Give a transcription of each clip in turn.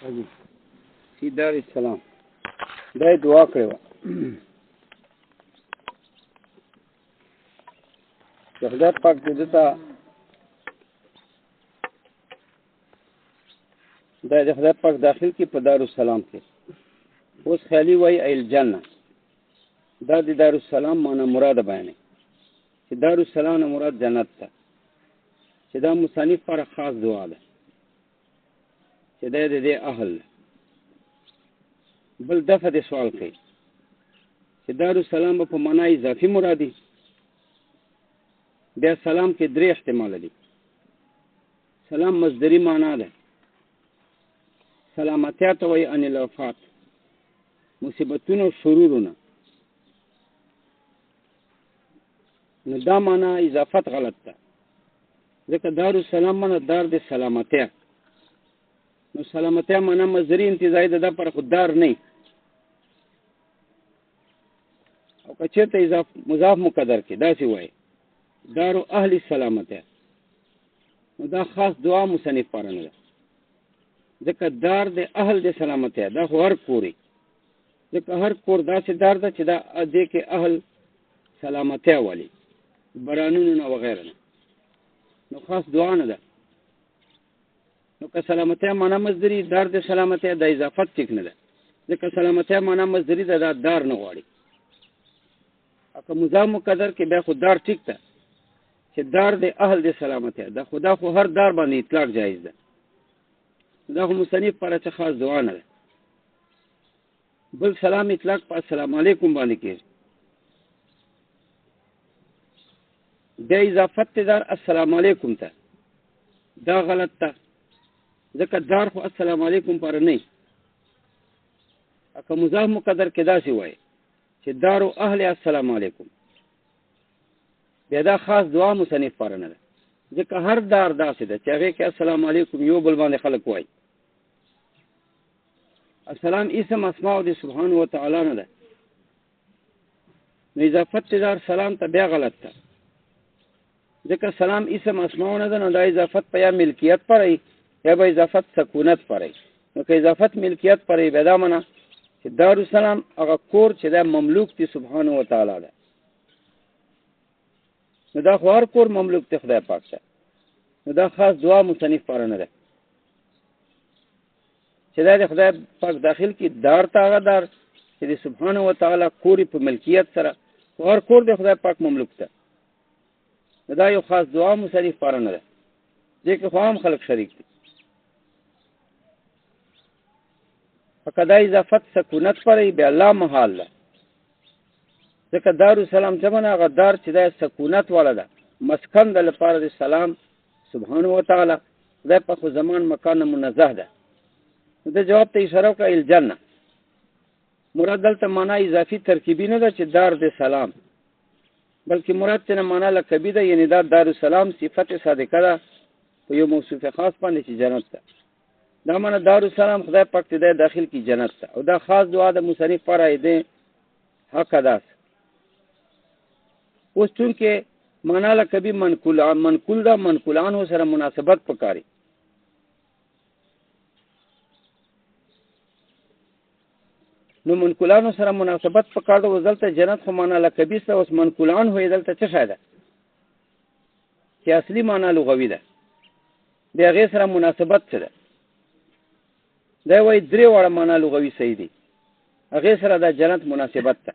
حاجی سیدار السلام دا دعا کړې وه چې خدای پاک دې ده ته دا د خدای پاک داخل کې په دارالسلام کې اوس خیالي وایي الجنه دا د دارالسلام معنا مراده بیانوي چې دارالسلام نه مراد جنت ده چې دا مصنف پر خاص دعا ده چې دا د دې اهل بل دفعه د سوال کوي چې دارالسلام په معنا اضافي مرادي بیا سلام کې درې احتمال دي سلام مصدري معنا ده سلامتیا ته وایي ان الافات مصیبتونو او شرورونه نو دا معنا اضافت غلط ده ځکه دارالسلام معنا دار د سلامتیا نو سلامتیا معنا مصدري انتزاعي ده پر خوددار نه او که چېرته مضاف مقدر کې داسې وایي دارو اهل سلامتیا نو دا خاص دعا مصنف پاره نه ده ځکه دار د اهل د سلامتیا دا خو هر کوري ځکه هر کور داسې دار ده چې دا دې کې اهل سلامتیا والی برانونو نه وغیره نه نو خاص دعا نه ده نو که سلامتیا معنا مصدري دار د سلامتیا د اضافت ټیک نه ده ځکه سلامتیا معنا مصدري ده دا دار نه غواړي که مضاف مقدر کې بیا خو دار ټیک ده چې دار د اهل د سلامتیا ده خدا خو هر دار باندې اطلاق جایز ده دا خو مصنف پر چې خاص دعا نه ده بل سلام اطلاق په السلام علیکم باندې کېږي د اضافت دار السلام علیکم ته دا غلط ده ځکه دار خو السلام علیکم پر نه که مضاف مقدر کې داسې وایي چې دارو اهل السلام علیکم بیا دا خاص دعا مصنف پر نه ده ځکه هر دار داسې ده چې هغې کې السلام علیکم یو بل باندې خلک وایي السلام اسم اسماء د سبحانه وتعالی نه ده نو اضافت دار سلام ته بیا غلط ده ځکه سلام اسم اسماء نه ده نو دا اضافت په یا ملکیت پرې یا به اضافت سکونت پرې نو که اضافت ملکیت پرې بیا دا معنا چې دارالسلام هغه کور چې دا مملوک دی سبحانه وتعالی ده نو دا خو هر کور مملوک دی خدای پاک ته نو دا خاص دعا مصنف پاره نه ده چې دا د خدای پاک داخل کې دار ته هغه دار چې د سبحانه وتعالی کور په ملکیت سره هر کور د خدای پاک مملوک ده دا یو خاص دعا مصنف پاره نه ده ځکه خو عام خلک شریک دي فقدا اضافت سکونت پرې بیا الله محال ده ځکه دارالسلام چې معنا هغه دار چې دا سکونت والا ده مسکن د لپاره د سلام سبحانه وتعالی دا په خو زمان مکان منزه ده د جواب ته اشاره وکړه الجنه مراد دلته معنا اضافي ترکیبي نه ده چې دار د سلام بلکې مراد ته معنا لقبي ده یعنی دا دارالسلام صفت صادقه ده په یو موصوف خاص باندې چې جنت ده دا معنا دارالسلام خدای پاک ته داخل کی جنت ته او دا خاص دعا د مصنف پر ایده حق ادا اوس چون کې معنا لقبي منقول دا منقولان سره مناسبت پکاري نو منقولانو سره مناسبت پکاره وزلته جنت خو معنا لقبي سره اوس منقولان هوې دلته څه فائدہ چې اصلي معنا لغوي ده د هغې سره مناسبت څه ده دا وایي درې واړه معنا لغوي صحیح دي هغې سره د جنت مناسبت ده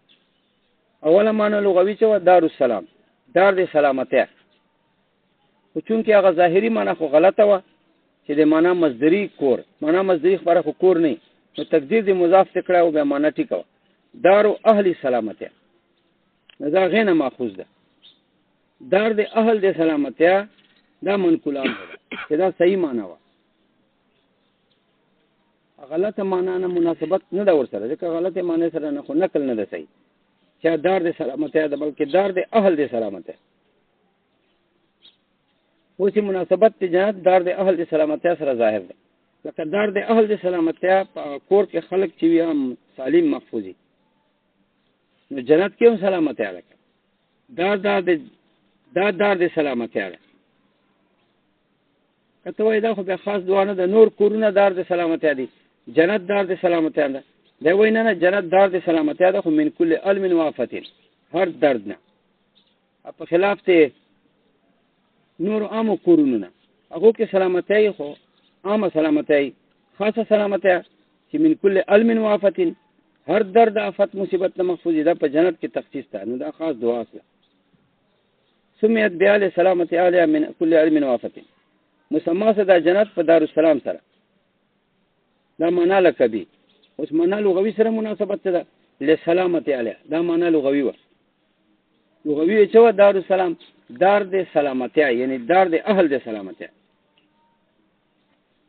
اوله معنا لغوي چې وه دارالسلام دار د سلامتیا خو چونکې هغه ظاهري معنا خو غلطه وه چې د معنا مصدري کور معنا مصدري خبره خو کور نه نو تقدیر د مضاف ته کړه او بیا معنا ټیکه وه دارو اهل سلامتیا نو دا غینه ماخوذ ده دار د اهل د سلامتیا دا منقولان ده چې دا صحیح معنا وه غلطه معنا نه مناسبت نه ده ورسره ځکه غلطه معنا سره نه خو نقل نه ده صحیح چې دار د سلامتیا ده بلکې دار د اهل د سلامتیا اوسې مناسبت د جنت دار د اهل د سلامتیا سره ظاهر ده لکه دار د اهل د سلامتیا په کور کې خلک چې وي هم سالم محفوظي نو جنت کې هم سلامتیا ده دا دار د سلامتیا ده کته وای دا خو به خاص دعا نه ده نور کورونه دار د سلامتیا دي جنت دار د سلامتیا ده. دی وایي نه جنت دار د سلامتیا ده، خو من کل علم و آفتین، هر درد نه. په خلاف ته نور عامو کورونو نه هغو کې سلامتیا خو عامه سلامتیا، خاصه سلامتیا چې من کل علم و آفتین، هر درد آفت مصیبت نه محفوظ ده، په جنت کې تخصیص ده. نو دا خاص دعا سره سمیت بیال سلامتی علیه من کل علم و آفتین، مسما سره دا جنت په دارالسلام سره دا معنا لقبی. اوس معنا لغوي سره مناسبت ده لسلامتی علیه، دا معنا لغوي و. لغوي چې و دارالسلام دار د سلامتیا، یعنی دار د اهل د سلامتیا.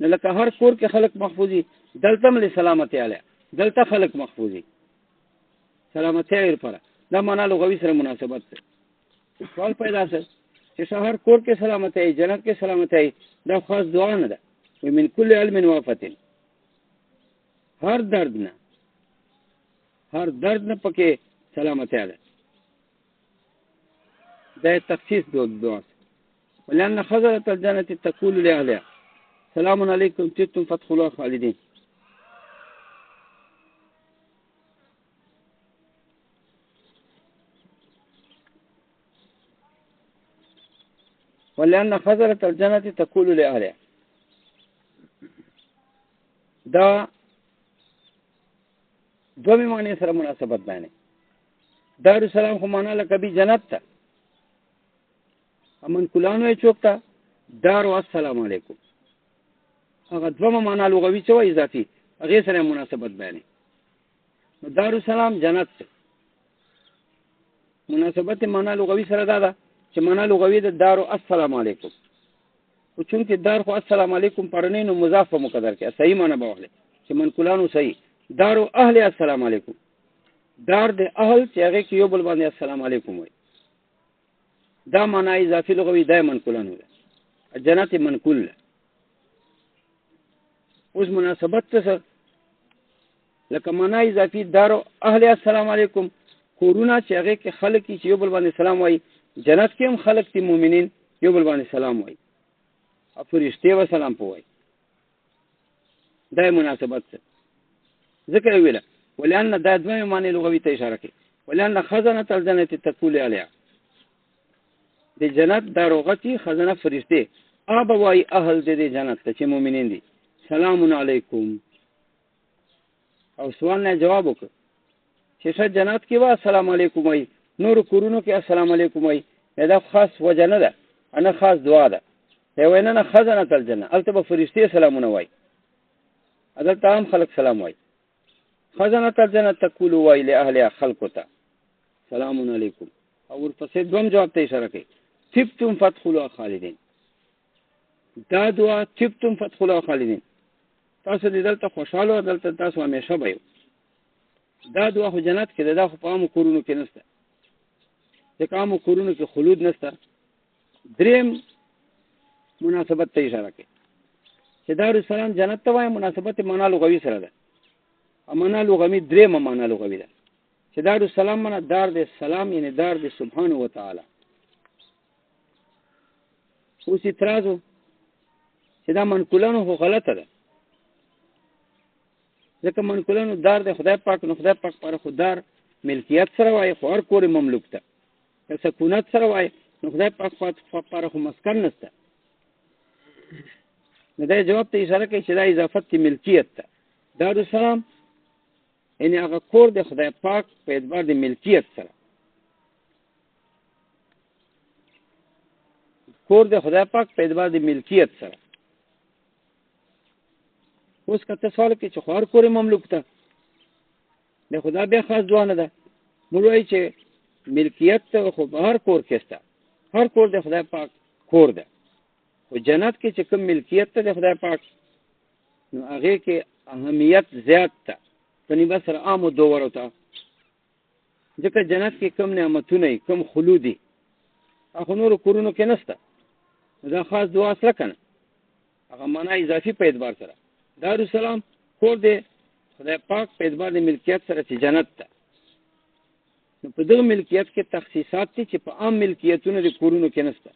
نو لکه هر کور کې خلق محفوظي، دلته مل سلامتی علیه، دلته خلق محفوظي سلامتیا لپاره، دا معنا لغوي سره مناسبت ده. سوال پیدا شو چې شهر کور کې سلامتی، جنت کې سلامتی، دا خاص دعا نه ده. ومن کل علم و آفتین، هر درد نه، هر درد نه پکې سلامتی ده. دا تخصیص دعا. ولأن خزنة الجنة تقول لأهلها سلام علیکم طبتم فادخلوها خالدین. ولأن خزنة الجنة تقول لأهلها، دا دومی معنی سره مناسبت باندې. دارالسلام خو معنا لقبی جنت ته، امن کلانو یې چوک ته دار و السلام علیکم، هغه دومه معنا لغوي څه و اضافي، هغې سره مناسبت باندې. نو دارالسلام جنت ته مناسبت معنا لغوي سره دا ده چې معنا لغوي د دار و السلام علیکم، خو چونکې دار خو السلام علیکم پرنی نو مضاف په مقدر کې صحیح معنا به واخلې چې من کلانو صحیح دار و اهل السلام علیکم، دار د اهل چې هغې کې یو بل باندې السلام علیکم وایي، دا معنا اضافي لغوي دا منقولانو ده، جنت منقول ده. اوس مناسبت څه لکه معنا اضافي دار اهل السلام علیکم، کورونه چې هغې کې خلک چې یو بل باندې سلام وایي، جنت کې هم خلک دي مؤمنین یو بل باندې سلام وایي، او فرشتې و سلام په وایي، دا مناسبت څه ذکر ویله. ولأن دا دوه معنی لغوي ته اشاره کوي. ولأن خزنة الجنة تقول علیها، د جنت داروغتی خزانه فرشته آب وای اهل د جنت ته چې مؤمنین دي سلام علیکم. او سوال نه جواب وکړه چې څه جنت کې وا السلام علیکم وای، نور کورونو کې السلام علیکم وای، دا خاص وجه نه ده، انا خاص دعا ده. دی وینا نه خزانه الجنه البته فرشته سلامونه وای، عدالت عام خلق سلام وای. خزانه الجنه تقول وای له اهل خلقته سلام علیکم. او ورپسې دوم جواب ته اشاره کوي طبتم فادخلوها خالدین. دا دعا طبتم فادخلوها خالدین، تاسو دې دلته خوشاله، دلته تاسو همیشه به یو. دا دعا خو جنت کې ده، دا خو په عامو کورونو کې نشته، ځکه عامو کورونو کې خلود نشته. دریم مناسبت ته اشاره کوي چې دارالسلام جنت ته وایي، مناسبت معنا لغوي سره ده. معنا لغوي درېمه معنا لغوي ده چې دارالسلام معنا دار د سلام، یعنی دار د سبحانه وتعالی. اوس اعتراض و چې دا منقولانو خو غلطه ده، ځکه منقولانو دار د خدای پاک، نو خدای پاک پر خدار ملکیت سره وایي، خو هر کور مملوک ته. که سکونت سره وایي نو خدای پاک پر خو مسکن نشته. نو دا جواب ته اشاره کوي چې دا اضافت ملکیت ته. دارالسلام یعنی هغه کور د خدای پاک په اعتبار د ملکیت سره، کور د خدای پاک په اعتبار د ملکیت سره. اوس کته سوال کې چې خو هر کور مملوک ته د خدا بیا خاص دعا نه ده. موږ وایي چې ملکیت ته خو هر کور کې شته، هر کور د خدای پاک کور ده، خو جنت کې چې کوم ملکیت ته د خدای پاک، نو هغې کې اهمیت زیات ده په نسبت سره عامو دوورو ته، ځکه جنت کې کوم نعمتونه وي، کوم خلود دي، هغه نورو کورونو کې نشته. دا خاص دعا سره که نه، هغه معنا اضافي په اعتبار سره. دارالسلام کور دی خدای پاک په اعتبار د ملکیت سره چې جنت ته، نو په دغه ملکیت کې تخصیصات دي چې په عام ملکیتونو د کورونو کې نشته.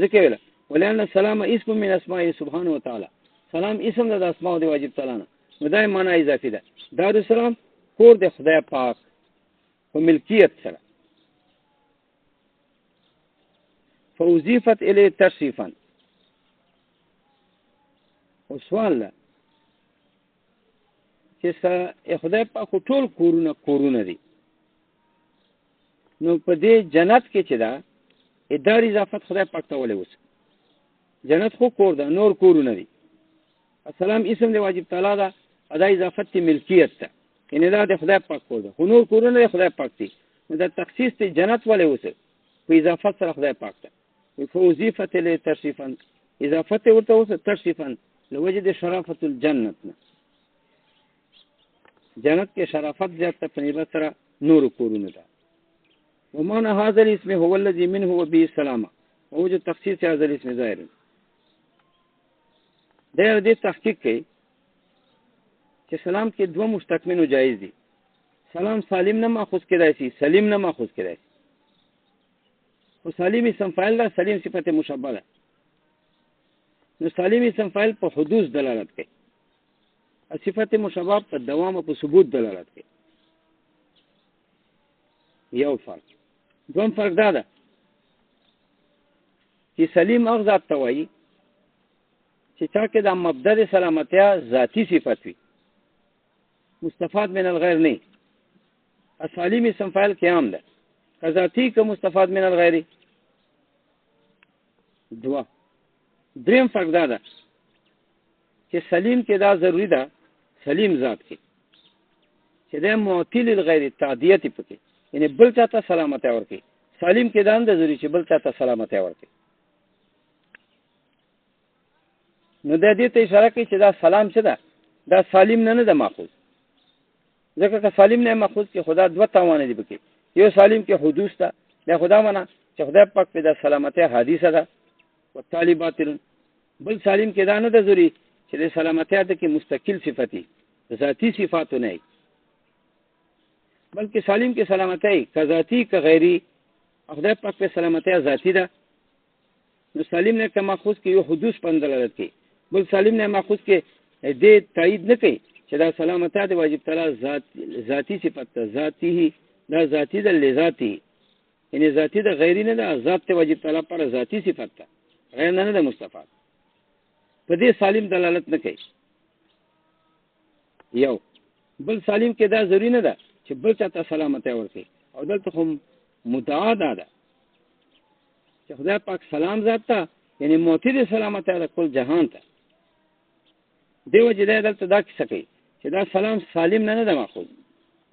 ځکه ویله ولأن السلام اسم من اسماء سبحانه وتعالى، سلام اسم د اسماء د واجب تعالی نه، نو دا معنا اضافي ده. دارالسلام کور د خدای پاک په ملکیت سره. فوظیفت الی تشریفا. او سوال ده چې خدای پاک ټول کورونه دي، نو په دې جنت کې چې دا ادار اضافت خدای پاک ته ولې وسه؟ جنت خو کور ده، نور کورونه دي. السلام اسم د واجب تعالی ده، ادا اضافت تی ملکیت ته، یعنی دا د خدای پاک کور ده، خو نور کورونه د خدای پاک دي. نو دا تخصیص تی جنت ولې وسه په اضافت سره خدای پاک ته؟ فوظیفت له تشریفا، اضافت ورته وسه تشریفا لوجد شرافت الجنت نه، جنت کې شرافت زیات په نسبت سره نور کورونه ده. ومعنى هذا الاسم هو الذي منه وبه السلامه، ووجد تخصيص هذا الاسم ظاهر. دا دې تحقیق کوي چې سلام کې دوه مستقمنو جایز دي. سلام سالم نه ماخوذ کېدای شي، سلیم نه ماخوذ کېدای شي. خو سالم اسم فاعل ده، سلیم صفت مشبه ده. نو سالم اسم فاعل په حدوث دلالت کوي، صفت مشبه په دوام او په ثبوت دلالت کوي. یو فرق. دوم فرق دا ده چې سلیم هغه ذات ته وایي چې چا کې د مبدا د سلامتیا ذاتی صفت وي، مستفاد من الغیر نه. سالم اسم فاعل قیام ده، که ذاتی که مستفاد من الغیر. دریم فرق دا ده چې سلیم کې دا ضروری ده، سلیم ذات کې چې د معطی للغیر تعدیت پکې، یعنی بل چاته سلامتی ورکړي. سالم کې دا نه ضروري چې بل چاته سلامتی ورکړي. نو د دې ته اشاره کوي چې دا سلام څه ده، دا سالم نه ده ماخوذ. ځکه که سالم نه ماخوذ کې خدا دوه تاوان دي پکې. یو سالم کې حدوث ده، دا خدا معنا چې خدای پاک په دا سلامتی حادثه ده او طالبات. بل سالم کې دا نه ده ضروري چې د سلامتی د کې مستقل صفتی ذاتی صفات نه وي، بلکې سالم کې سلامتی که ذاتی که غیری، خدای پاک په سلامتی ذاتی ده. نو سالم نه که ماخوذ کې یو حدوث په دلالت کوي، بل سالم نه ماخوذ کې دې تایید نه کوي چې دا سلامتی د واجب تعالی ذاتی صفت ده، ذاتی دا ذاتی ده لذاتی، یعنی ذاتی ده غیری نه ده، ذات ته واجب تعالی پر ذاتی صفت ده، غیر نه ده مستفاد. په دې سالم دلالت نه کوي. یو بل سالم کې دا ضروری نه ده چې بل چاته سلامتی ورکړي. او دلته خو مدعا ده چې خدای پاک سلام ذات ته، یعنی معطی د سلامتی د کل جهان ته. دیو جدا دلته دا کیسه کوي چې دا سلام سالم نه ده ماخوذ،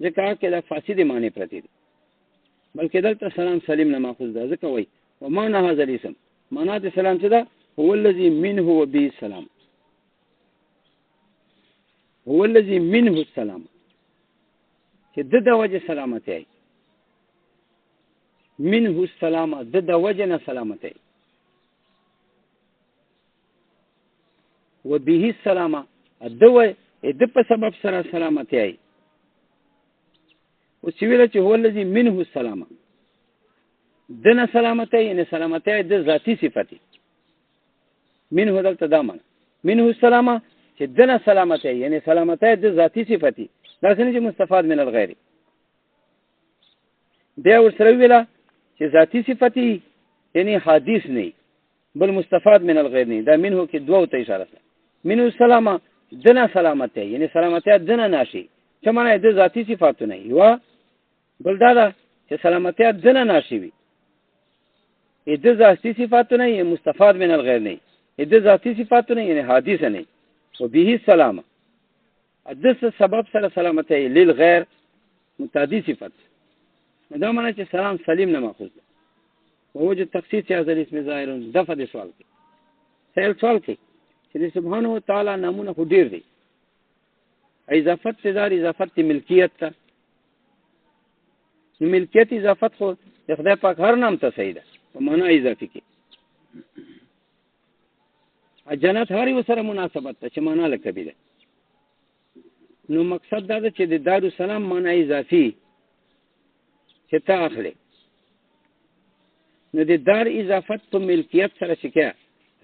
ځکه چې دا فاسد معنی پرتی دي، بلکې دلته سلام سالم نه ماخوذ ده. ځکه وایي ومعنى هذا الاسم، معنا د سلام څه ده؟ هو الذي منه وبه السلام، هو الذي منه السلام، چې د وجه سلامتی ای، منه السلام د وجه نه سلامتی ای، وبه السلام د په سبب سره سلامتی ای. او چې ویل چې هو الذي منه السلام، دنه سلامتی، یعنی سلامتی د ذاتی صفتی. منه دلته دا معنی منه السلام چې دنه سلامتی، یعنی سلامتی د ذاتی صفتی، دا څنګه چې مستفاد من الغیر. بیا ورسره ویل چې ذاتی صفتی یعنی حادث نه، بل مستفاد من الغیر نه. دا منه کې دوه ته اشاره ده. منه السلام دنه سلامتی، یعنی سلامتی دنه ناشي، چې معنی د ذاتی صفات نه یو، بل دا چې سلامتی دنه ناشي وي، د ذاتی صفات نه یې مستفاد من الغیر نه، د ذاتی صفات نه یعنی حادث نه. او به السلام د سبب سره سلامتی للغیر متعدی صفت. دا معنی چې سلام سلیم نه ماخوذ ده. ووجد تخصیص هذا الاسم ظاهر. دفع د سوال کې سوال کې چې سبحانه و تعالی نامونه خو ډیر دي. اضافت څه اضافت ملکیت ته، ملکیت اضافت خو د خدای پاک هر نام ته صحیح ده په معنا اضافي کې. جنت هر یو سره مناسبت ته چې معنا لکبي ده. نو مقصد دا ده چې د دارالسلام معنا اضافي چې تا اخلي، نو د دار اضافت په ملکیت سره شکه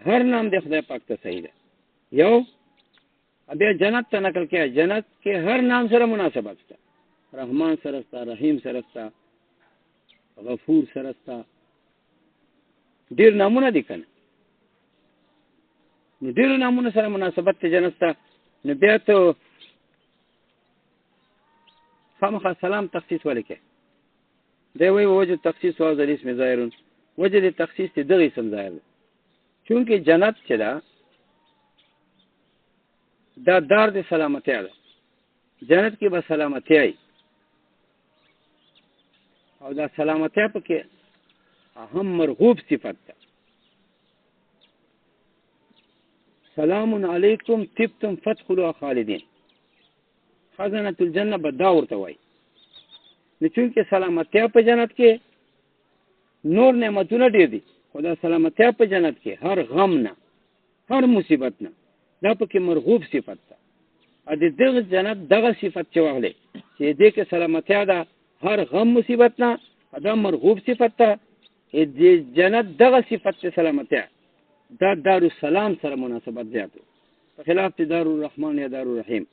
هر نام د خدای پاک ته صحیح ده. یو بیا جنت ته نقل کیا. جنت کې هر نام سره مناسبت شته. رحمان سره شته، رحیم سره شته، غفور سره شته. ډیر نامونه دي کنه. نو ډیر نامونه سره مناسبت ته جنت ته. نو بیا ته خامخا سلام تخصیص ولیکه. دی وی وجه تخصیص واو ذل اسم ظاهرون. وجه د تخصیص ته دغه اسم ظاهر دی. چونکه جنت چې دا دار د سلامتی ده. جنت کې به سلامتی ای او دا سلامتی پکې اهم مرغوب صفت ده. سلام علیکم طبتم فادخلوا خالدین. خزنة الجنه به دا ورته وای. نو چونکې سلامتی په جنت کې نور نعمتونه ډېر دي، خدا سلامتی په جنت کې هر غم نه، هر مصیبت نه، دا پکې مرغوب صفت ده. ا دې دغه جنت دغه صفت چې واغله چې دې کې سلامتی ده، هر غم مصیبت نه، دا مرغوب صفت ده. دې جنت دغه صفت چې سلامتی دا دارالسلام سره مناسبت زیاته په خلاف ته دارالرحمن یا دارالرحیم.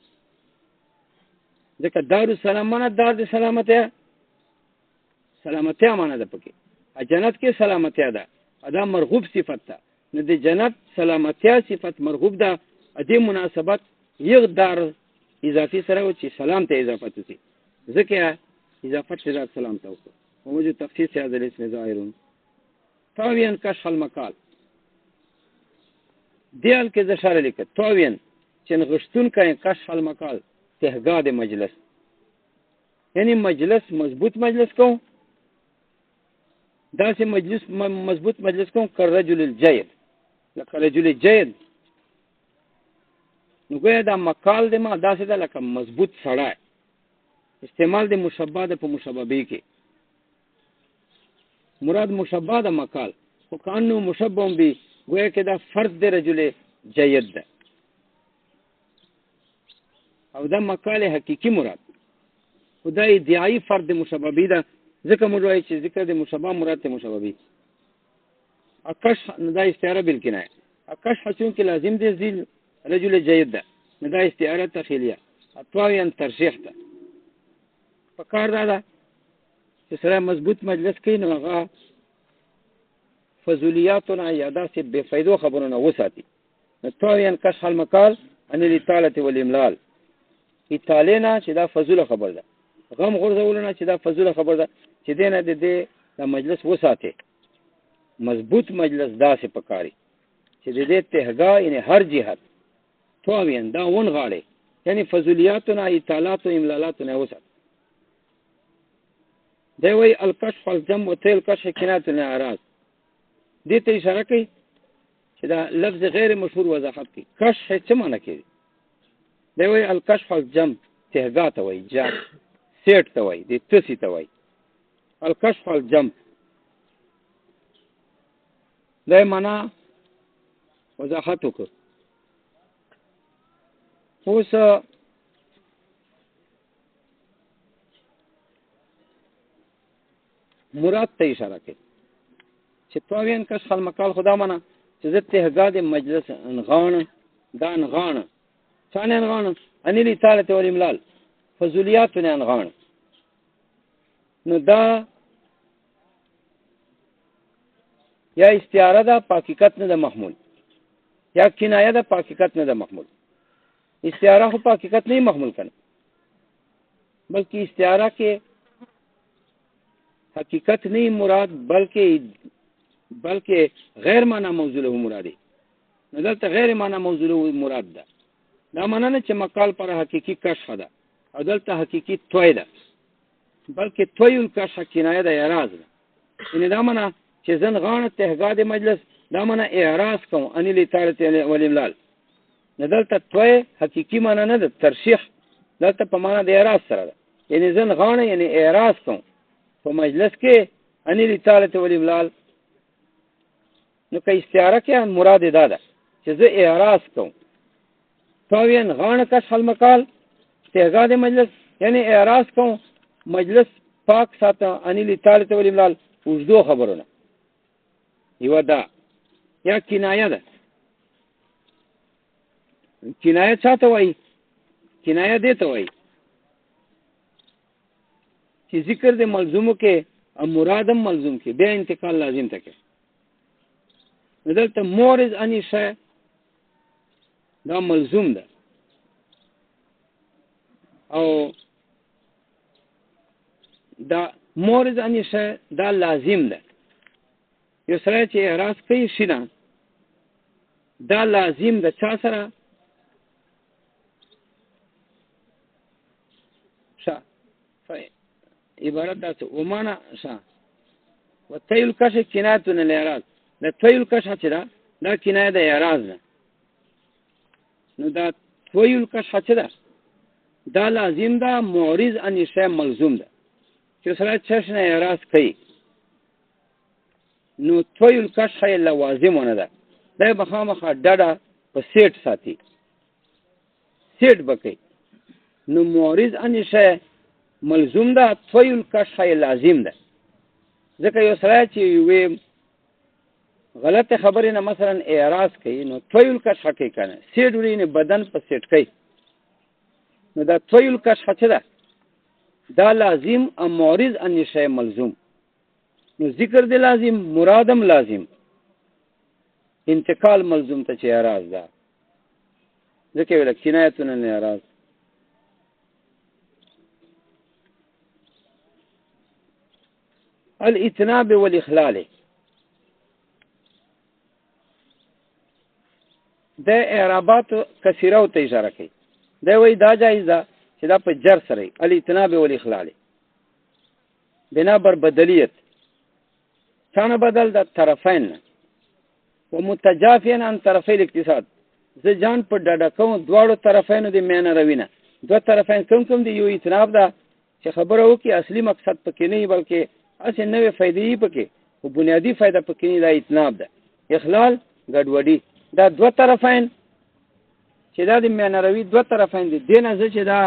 ځکه دارالسلام معنا دار د سلامتی، سلامتی معنا ده پکې. جنت کې سلامتی ده، دا مرغوب صفت ده. نو د جنت سلامتی صفت مرغوب ده. دې مناسبت یو دار اضافي سره و چې سلام ته اضافت وسی، ځکه اضافت ته سلام ته وکړو. موجود تخصیص هذا الاسم ظاهر طاویان کشف المقال. دیال کې د اشاره لیکه طاویان چې غشتون کوي کشف المقال تهگاه د مجلس، یعنی مجلس مضبوط مجلس کوم، دا سه مجلس مضبوط مجلس کوم کر رجل الجید، لکه رجل الجید. نو ګویا دا مقال دی ما داسې ده لکه مضبوط سړی. استعمال د مشبه ده په مشبه به کې. مراد مشبه ده مقال، خو کانو مشبه به ګویا کې دا فرد د رجل جید ده او دا مقال حقیقی مراد. خدای ادعای فرد مشبه به ده، ځکه موږ وایو چې ذکر د مشبه مراد ته مشبه به. اکش دا استعاره بالکنایه. اکش چون کې لازم دي ذل رجل جید ده، نه دا استعاره تخیلیه. اطواویان ترشیح ده. پکار ده چې سره مضبوط مجلس کې نو هغه فضولیاتونه یا داسې بے فایدو خبرونه وساتي. اطواویان کشف المقال ان الاطاله والاملال. اطالینا چې دا فضول خبر ده، غم غرزولونه چې دا فضول خبر ده، چې دینه د دې مجلس وساتي. مضبوط مجلس داسې پکاري چې د دې تهگاه یعنی هر جهت طاویان دا ون غاړي، یعنی فضولیاتونه اطالات او املالات نه وسات. دی وی الکشف الجم وتل کشف کنات الاعراض. دې ته اشاره کوي چې دا لفظ غیر مشهور وضاحت کوي. کشف څه معنی کوي؟ دی وی الکشف الجم تهگاه ته وی، جا سیټ ته وی، د تسی ته وی. الکشف الجم دا معنا وضاحت وکړه. اوس مراد ته اشاره کوي چې طاویان کشف المقال خدا معنا چې زه تهگاه د مجلس انغان دا انغان ثاني انغان ان الاطاله والاملال فضولیات نه انغان. نو دا یا استعاره ده په حقیقت نه ده محمول، یا کنایه ده په حقیقت نه ده محمول. استعاره خو په حقیقت نه محمول کنه، بلکې استعاره کې حقیقت نه مراد بلکې غیر معنی موضوع له مرادي. نو دلته غیر معنی موضوع له مراد ده. دا معنی نه چې مقال پر حقيقي کشف ده او دلته حقيقي توي ده، بلکې توي الکشف کنایه ده اعراض ده. ان دا معنی چې زن غان تهگاه د مجلس دا معنی اعراض کوم ان الاطاله والاملال. دلته توي حقيقي معنی نه ده، ترشیح دلته په معنی د اعراض سره ده. یعنی زن غان یعنی اعراض کوم په مجلس کې ان الاطاله والاملال. نو که استعاره کې مراد ده ده چې زه اعراض کوم. طاویان غان کشف المقال تهگاه د مجلس یعنی اعراض کوم مجلس پاک ساته ان الاطاله والاملال وجدو خبرونه. یو دا یا کنایه ده. کنایه چا ته وایي؟ کنایه دې ته وایي چې ذکر د ملزومو کې او مرادم ملزوم کې بیا انتقال لازم ته کې. نو دلته مورز انی شی دا ملزوم ده او دا مورز انی شی دا لازم ده. یو سره چې اعراض کوي شي نه دا لازم ده چا سره؟ شا عبارت دا څه ومانه شا وتیل کش کنایتون الاعراض دا تویل کش چې دا کنایه د اعراض ده. نو دا تویل کش چې دا لازم ده معرض ان شی ملزوم ده چې سره چشنه اعراض کوي. نو تویل کش خی لوازمونه ده دا بخامخه ډډه په سیټ ساتي سیټ بکی. نو معرض ان شی ملزوم ده تویل کش خی لازم ده. ځکه یو سره چې وي غلط خبرې نه مثلا اعراض کوي نو تویل کش کوي کنه سیټ وړي نه بدن په سیټ کوي. نو دا تویل کش چې ده دا لازم او معرض ان شی ملزوم. نو ذکر دی لازم مرادم لازم انتقال ملزوم ته چې اعراض ده ځکه ویل کنایتون الاعراض. الاتناب والاخلال د اعرابات کثیره او ته اشاره کوي. دا وایي دا جایز ده چې دا په جر سره الاتناب والاخلال بنا بر بدلیت ثانه بدل د طرفین ومتجافیا عن طرفي الاقتصاد. زه جان په ډډه کوم دواړو طرفینو د میانه روینه دوه طرفین کوم دی یو اتناب ده چې خبره وکي اصلي مقصد پکې نه بلکې اسې نوې فائدې پکې او بنیادی فائدہ پکې نه دا اتناب ده. اخلال ګډوډي دا دوه طرفین چې دا د میانه روي دوه طرفین دي دینه زه چې دا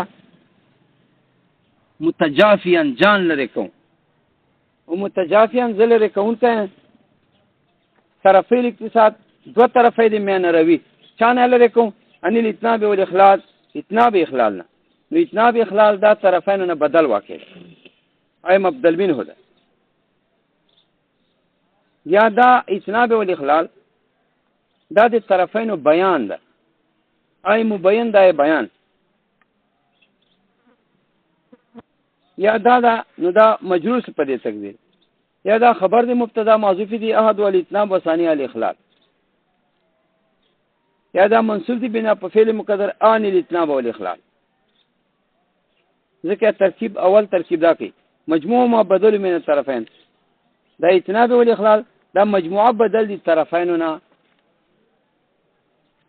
متجافیا جان لري کوم او متجافیا زل لري کوم ته طرفي الاقتصاد دو طرفي د میانه روي چانه لري کوم ان الاتناب والاخلال اتناب اخلالنا نو اتناب اخلال دا طرفین نه بدل واقع اي مبدل منه ده یا دا اتناب والاخلال دا د طرفین بیان ده اي مبين ده بیان یا دا نو دا مجروس په دې تقدیر یا دا خبر د مبتدا محذوف دي احد والاتناب وثاني الاخلال یا دا منصوب دي بنا په فعل مقدر ان الاتناب والاخلال. ځکه ترکیب اول ترکیب دا کوي مجموع ما بدل من الطرفين دا اتناب والاخلال دا مجموعه بدل دي طرفینونه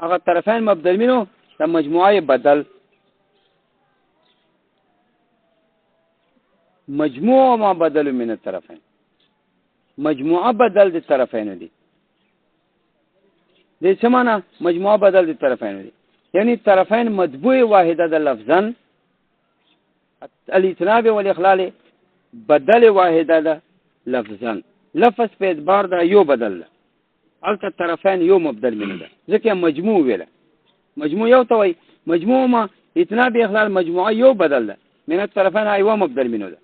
هغه طرفین مبدل منه دا مجموعه بدل مجموع ما بدل من الطرفين مجموعه بدل دي طرفين دي دې سمانه مجموعه بدل دي طرفين دي یعنی طرفین مطبوع واحده د لفظا الاتناب والاخلال بدل واحده د لفظا لفظ په اعتبار دا یو بدل ده البته طرفین یو مبدل منه ده ځکه مجموع ویله مجموع یو توي مجموع ما اتناب اخلال مجموعه یو بدل ده من الطرفين ایو مبدل منه ده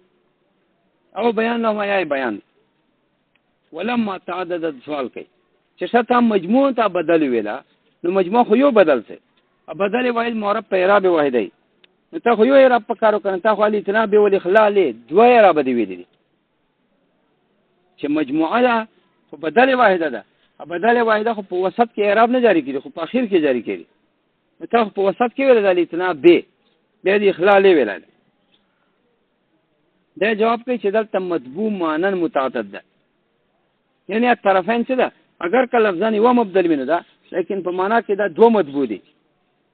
او بیان نو ما بیان ولما تعددت سوال کوي چې شته مجموع ته بدل ویلا نو مجموع خو یو بدل سي بدل واحد معرب په اعراب واحدای نو ته خو یو اعراب پکارو کنه ته خو الاتناب والاخلال دوه اعراب دی ویلي چې مجموعه ده خو بدل واحده ده بدل واحده خو په وسط کې اعراب نه جاری کیږي خو په اخر کې جاری کیږي نو ته په وسط کې ویل د الاتناب به د اخلال ویل دا جواب کوي چې دلته مطبوع مانن متعدد ده یعنی طرفین څه ده اگر که لفظان یو مبدل منه ده لیکن په معنا کې دا دو مطبوع دي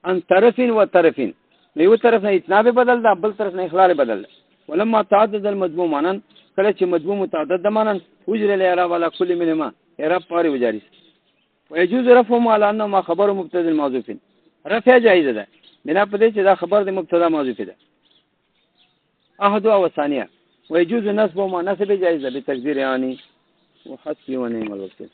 ان طرفین و طرفین یو طرف نه اتناب بدل ده بل طرف نه اخلال بدل ده ولما تعدد المطبوع مانن کله چې مطبوع متعدد ده مانن وجر الاعراب على كل منهما اعراب پاره وجاري ويجوز رفعهم على انه ما خبر مبتدا المحذوف رفع جائز ده بنا په دې چې دا خبر د مبتدا محذوف ده احد او ثانيه ويجوز نصب وما نصب جائز بتقدير يعني وحسبي ونعم الوكيل.